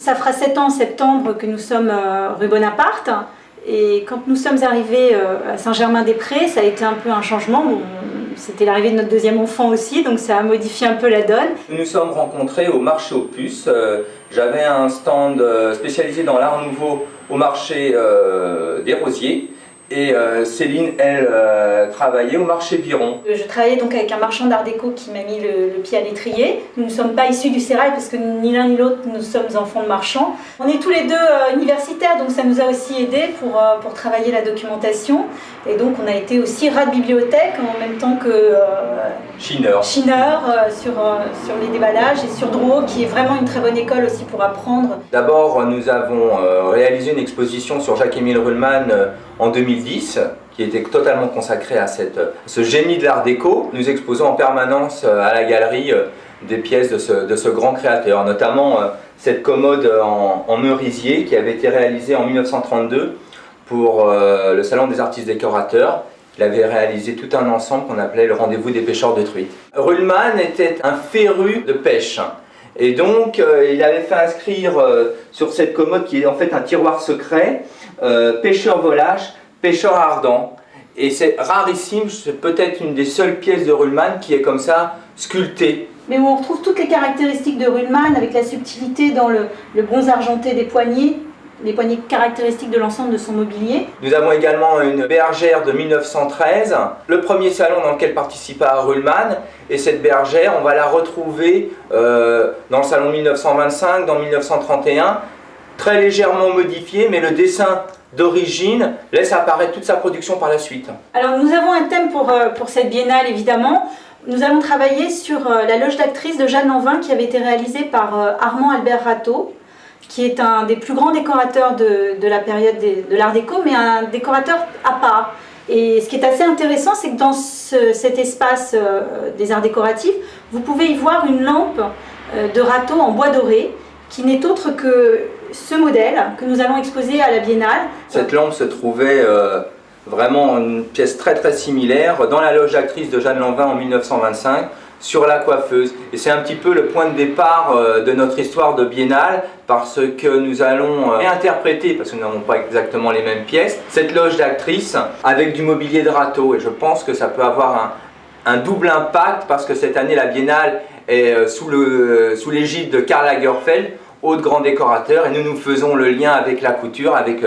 Ça fera 7 ans en septembre que nous sommes rue Bonaparte. Et quand nous sommes arrivés à Saint-Germain-des-Prés, ça a été un peu un changement. C'était l'arrivée de notre deuxième enfant aussi, donc ça a modifié un peu la donne. Nous nous sommes rencontrés au marché aux puces. J'avais un stand spécialisé dans l'art nouveau au marché des Rosiers. Et Céline, elle, travaillait au marché Biron. Je travaillais donc avec un marchand d'art déco qui m'a mis le pied à l'étrier. Nous ne sommes pas issus du sérail parce que ni l'un ni l'autre nous sommes enfants de marchands. On est tous les deux universitaires, donc ça nous a aussi aidés pour travailler la documentation. Et donc on a été aussi rat de bibliothèque en même temps que Chineur sur les déballages, et sur Drouot qui est vraiment une très bonne école aussi pour apprendre. D'abord, nous avons réalisé une exposition sur Jacques-Émile Ruhlmann en 2010, qui était totalement consacrée à ce génie de l'art déco. Nous exposons en permanence à la galerie des pièces de ce grand créateur, notamment cette commode en merisier qui avait été réalisée en 1932 pour le Salon des artistes décorateurs. Il avait réalisé tout un ensemble qu'on appelait le rendez-vous des pêcheurs de truites. Ruhlmann était un féru de pêche. Et donc, il avait fait inscrire sur cette commode, qui est en fait un tiroir secret, pêcheur volage, pêcheur ardent. Et c'est rarissime, c'est peut-être une des seules pièces de Ruhlmann qui est comme ça sculptée. Mais où on retrouve toutes les caractéristiques de Ruhlmann, avec la subtilité dans le bronze argenté des poignées, les poignées caractéristiques de l'ensemble de son mobilier. Nous avons également une bergère de 1913, le premier salon dans lequel participa Ruhlmann, et cette bergère, on va la retrouver dans le salon 1925, dans 1931, très légèrement modifiée, mais le dessin d'origine laisse apparaître toute sa production par la suite. Alors nous avons un thème pour cette biennale évidemment. Nous allons travailler sur la loge d'actrice de Jeanne Lanvin qui avait été réalisée par Armand Albert Rateau, qui est un des plus grands décorateurs de la période de l'art déco, mais un décorateur à part. Et ce qui est assez intéressant, c'est que dans cet espace des arts décoratifs, vous pouvez y voir une lampe de Rateau en bois doré, qui n'est autre que ce modèle que nous allons exposer à la Biennale. Cette lampe se trouvait vraiment une pièce très très similaire dans la loge d'actrice de Jeanne Lanvin en 1925, sur la coiffeuse. Et c'est un petit peu le point de départ de notre histoire de Biennale, parce que nous allons réinterpréter, parce que nous n'avons pas exactement les mêmes pièces, cette loge d'actrice avec du mobilier de Rateau. Et je pense que ça peut avoir un double impact, parce que cette année la Biennale est sous l'égide de Karl Lagerfeld, autre grand décorateur, et nous faisons le lien avec la couture, avec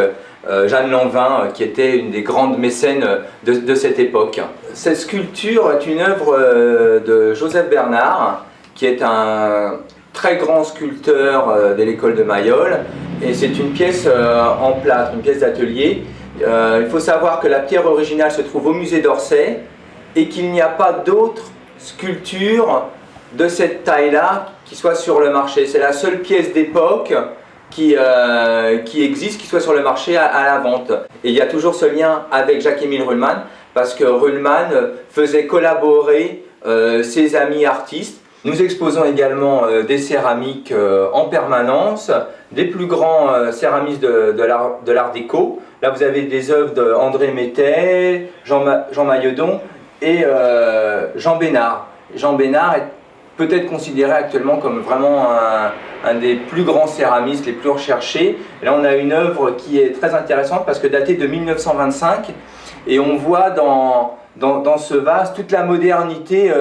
Jeanne Lanvin, qui était une des grandes mécènes de cette époque. Cette sculpture est une œuvre de Joseph Bernard, qui est un très grand sculpteur de l'école de Mayol, et c'est une pièce en plâtre, une pièce d'atelier. Il faut savoir que la pierre originale se trouve au musée d'Orsay, et qu'il n'y a pas d'autres sculptures de cette taille-là qui soit sur le marché. C'est la seule pièce d'époque qui existe, qui soit sur le marché à la vente. Et il y a toujours ce lien avec Jacques-Émile Ruhlmann, parce que Ruhlmann faisait collaborer ses amis artistes. Nous exposons également des céramiques en permanence, des plus grands céramistes de l'art déco. Là vous avez des œuvres d'André Métais, Jean Mailledon et Jean Bénard. Jean Bénard est peut-être considéré actuellement comme vraiment un des plus grands céramistes, les plus recherchés. Et là on a une œuvre qui est très intéressante parce que datée de 1925, et on voit dans ce vase toute la modernité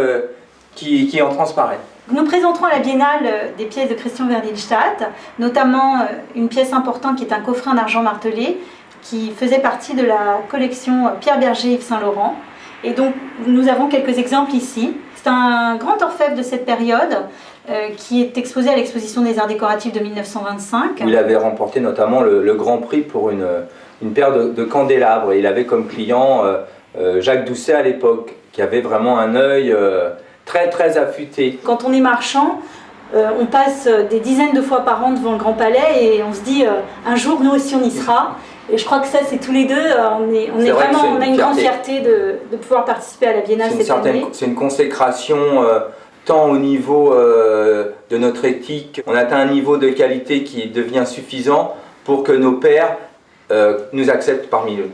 qui en transparaît. Nous présenterons à la Biennale des pièces de Christian Verdinstadt, notamment une pièce importante qui est un coffret en argent martelé qui faisait partie de la collection Pierre Berger Yves Saint-Laurent. Et donc nous avons quelques exemples ici. C'est un grand orfèvre de cette période qui est exposé à l'exposition des arts décoratifs de 1925. Il avait remporté notamment le grand prix pour une paire de candélabres. Et il avait comme client Jacques Doucet à l'époque, qui avait vraiment un œil très très affûté. Quand on est marchand, on passe des dizaines de fois par an devant le Grand Palais et on se dit un jour nous aussi on y sera. Et je crois que ça c'est tous les deux, on a une grande fierté de pouvoir participer à la Biennale cette année. C'est une consécration tant au niveau de notre éthique, on atteint un niveau de qualité qui devient suffisant pour que nos pairs nous acceptent parmi eux.